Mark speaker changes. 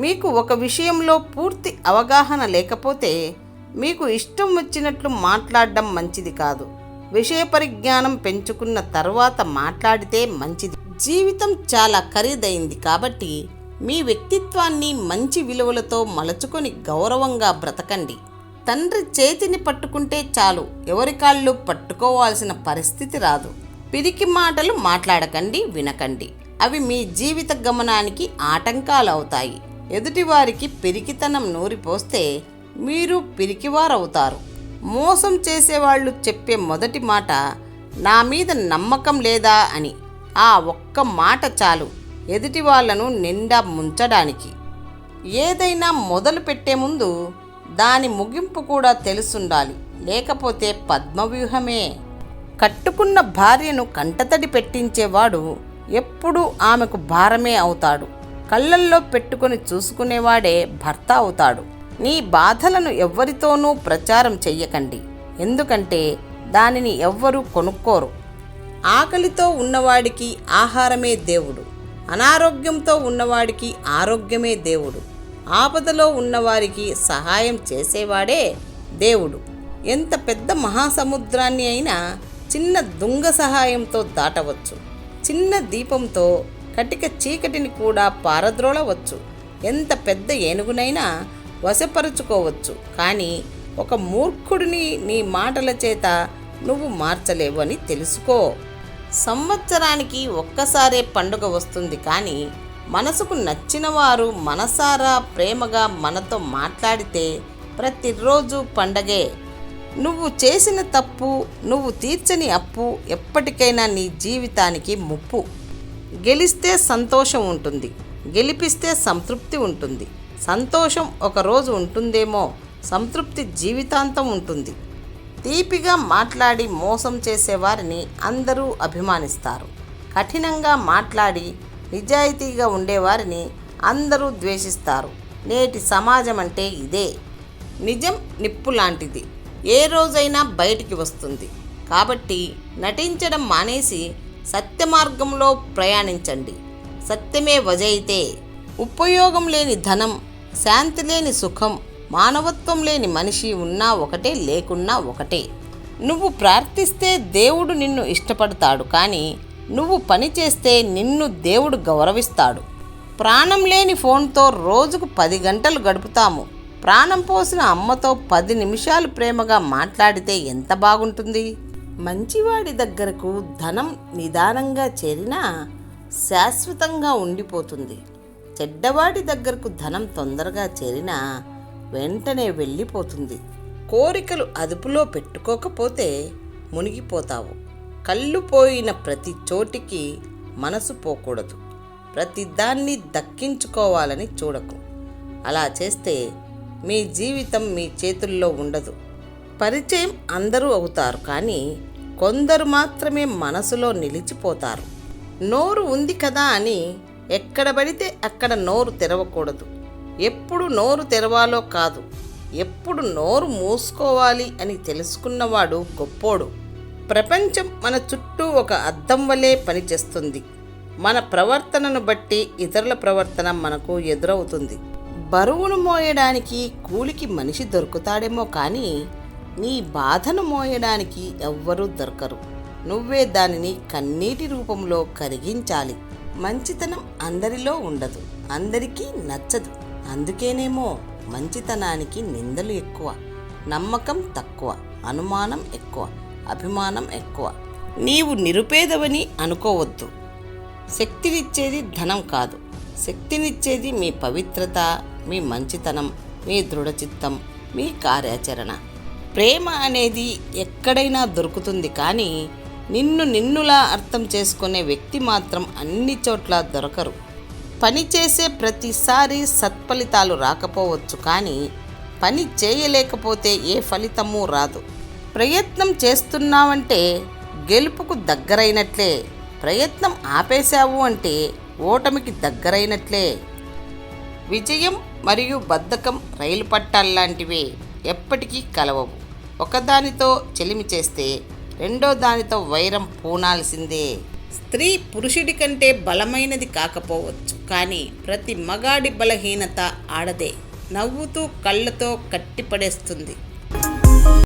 Speaker 1: మీకు ఒక విషయంలో పూర్తి అవగాహన లేకపోతే మీకు ఇష్టం వచ్చినట్లు మాట్లాడడం మంచిది కాదు. విషయ పరిజ్ఞానం పెంచుకున్న తర్వాత మాట్లాడితే మంచిది. జీవితం చాలా ఖరీదైంది కాబట్టి మీ వ్యక్తిత్వాన్ని మంచి విలువలతో మలచుకొని గౌరవంగా బ్రతకండి. తండ్రి చేతిని పట్టుకుంటే చాలు, ఎవరి కాళ్ళు పట్టుకోవాల్సిన పరిస్థితి రాదు. పిరికి మాటలు మాట్లాడకండి, వినకండి. అవి మీ జీవిత గమనానికి ఆటంకాలు అవుతాయి. ఎదుటివారికి పిరికితనం నూరిపోస్తే మీరు పిరికివారవుతారు. మోసం చేసేవాళ్ళు చెప్పే మొదటి మాట నా మీద నమ్మకం లేదా అని. ఆ ఒక్క మాట చాలు ఎదుటి వాళ్లను నిండా ముంచడానికి. ఏదైనా మొదలు పెట్టే ముందు దాని ముగింపు కూడా తెలుసుండాలి, లేకపోతే పద్మవ్యూహమే. కట్టుకున్న భార్యను కంటతడి పెట్టించేవాడు ఎప్పుడూ ఆమెకు భారమే అవుతాడు. కళ్ళల్లో పెట్టుకొని చూసుకునేవాడే భర్త అవుతాడు. నీ బాధలను ఎవ్వరితోనూ ప్రచారం చెయ్యకండి, ఎందుకంటే దానిని ఎవ్వరూ కొనుక్కోరు. ఆకలితో ఉన్నవాడికి ఆహారమే దేవుడు, అనారోగ్యంతో ఉన్నవాడికి ఆరోగ్యమే దేవుడు, ఆపదలో ఉన్నవారికి సహాయం చేసేవాడే దేవుడు. ఎంత పెద్ద మహాసముద్రాన్ని అయినా చిన్న దుంగ సహాయంతో దాటవచ్చు. చిన్న దీపంతో కటిక చీకటిని కూడా పారద్రోలవచ్చు. ఎంత పెద్ద ఏనుగునైనా వశపరుచుకోవచ్చు, కానీ ఒక మూర్ఖుడిని నీ మాటల చేత నువ్వు మార్చలేవు అని తెలుసుకో. సంవత్సరానికి ఒక్కసారే పండుగ వస్తుంది, కానీ మనసుకు నచ్చిన వారు మనసారా ప్రేమగా మనతో మాట్లాడితే ప్రతిరోజు పండగే. నువ్వు చేసిన తప్పు, నువ్వు తీర్చని అప్పు ఎప్పటికైనా నీ జీవితానికి ముప్పు. గెలిస్తే సంతోషం ఉంటుంది, గెలిపిస్తే సంతృప్తి ఉంటుంది. సంతోషం ఒకరోజు ఉంటుందేమో, సంతృప్తి జీవితాంతం ఉంటుంది. తీపిగా మాట్లాడి మోసం చేసేవారిని అందరూ అభిమానిస్తారు. కఠినంగా మాట్లాడి నిజాయితీగా ఉండేవారిని అందరూ ద్వేషిస్తారు. నేటి సమాజం అంటే ఇదే. నిజం నిప్పు లాంటిది, ఏ రోజైనా బయటికి వస్తుంది. కాబట్టి నటించడం మానేసి సత్య మార్గంలో ప్రయాణించండి. సత్యమే వజయితే. ఉపయోగం లేని ధనం, శాంతి లేని సుఖం, మానవత్వం లేని మనిషి ఉన్నా ఒకటే, లేకున్నా ఒకటే. నువ్వు ప్రార్థిస్తే దేవుడు నిన్ను ఇష్టపడతాడు, కానీ నువ్వు పని చేస్తే నిన్ను దేవుడు గౌరవిస్తాడు. ప్రాణం లేని ఫోన్తో రోజుకు 10 గంటలు గడుపుతాము. ప్రాణం పోసిన అమ్మతో 10 నిమిషాలు ప్రేమగా మాట్లాడితే ఎంత బాగుంటుంది. మంచివాడి దగ్గరకు ధనం నిదానంగా చేరినా శాశ్వతంగా ఉండిపోతుంది. చెడ్డవాడి దగ్గరకు ధనం తొందరగా చేరినా వెంటనే వెళ్ళిపోతుంది. కోరికలు అదుపులో పెట్టుకోకపోతే మునిగిపోతావు. కళ్ళు పోయిన ప్రతి చోటికి మనసు పోకూడదు. ప్రతిదాన్ని దక్కించుకోవాలని చూడకు. అలా చేస్తే మీ జీవితం మీ చేతుల్లో ఉండదు. పరిచయం అందరూ అవుతారు, కానీ కొందరు మాత్రమే మనసులో నిలిచిపోతారు. నోరు ఉంది కదా అని ఎక్కడ పడితే అక్కడ నోరు తెరవకూడదు. ఎప్పుడు నోరు తెరవాలో కాదు, ఎప్పుడు నోరు మూసుకోవాలి అని తెలుసుకున్నవాడు గొప్పోడు. ప్రపంచం మన చుట్టూ ఒక అద్దం వలె పనిచేస్తుంది. మన ప్రవర్తనను బట్టి ఇతరుల ప్రవర్తన మనకు ఎదురవుతుంది. బరువును మోయడానికి కూలికి మనిషి దొరుకుతాడేమో, కానీ నీ బాధను మోయడానికి ఎవ్వరూ దొరకరు. నువ్వే దానిని కన్నీటి రూపంలో కరిగించాలి. మంచితనం అందరిలో ఉండదు, అందరికీ నచ్చదు. అందుకేనేమో మంచితనానికి నిందలు ఎక్కువ, నమ్మకం తక్కువ, అనుమానం ఎక్కువ, అభిమానం ఎక్కువ. నీవు నిరుపేదవని అనుకోవద్దు. శక్తినిచ్చేది ధనం కాదు, శక్తినిచ్చేది మీ పవిత్రత, మీ మంచితనం, మీ దృఢచిత్తం, మీ కార్యాచరణ. ప్రేమ అనేది ఎక్కడైనా దొరుకుతుంది, కానీ నిన్నులా అర్థం చేసుకునే వ్యక్తి మాత్రం అన్ని చోట్ల దొరకరు. పని చేసే ప్రతిసారి సత్ఫలితాలు రాకపోవచ్చు, కానీ పని చేయలేకపోతే ఏ ఫలితమూ రాదు. ప్రయత్నం చేస్తున్నావంటే గెలుపుకు దగ్గరైనట్లే, ప్రయత్నం ఆపేశావు అంటే ఓటమికి దగ్గరైనట్లే. విజయం మరియు బద్ధకం రైలు పట్టాల్లాంటివే, ఎప్పటికీ కలవవు. ఒకదానితో చెలిమి చేస్తే రెండో దానితో వైరం పూనాల్సిందే. స్త్రీ పురుషుడి కంటే బలమైనది కాకపోవచ్చు, కానీ ప్రతి మగాడి బలహీనత ఆడదే. నవ్వుతూ కళ్ళతో కట్టిపడేస్తుంది.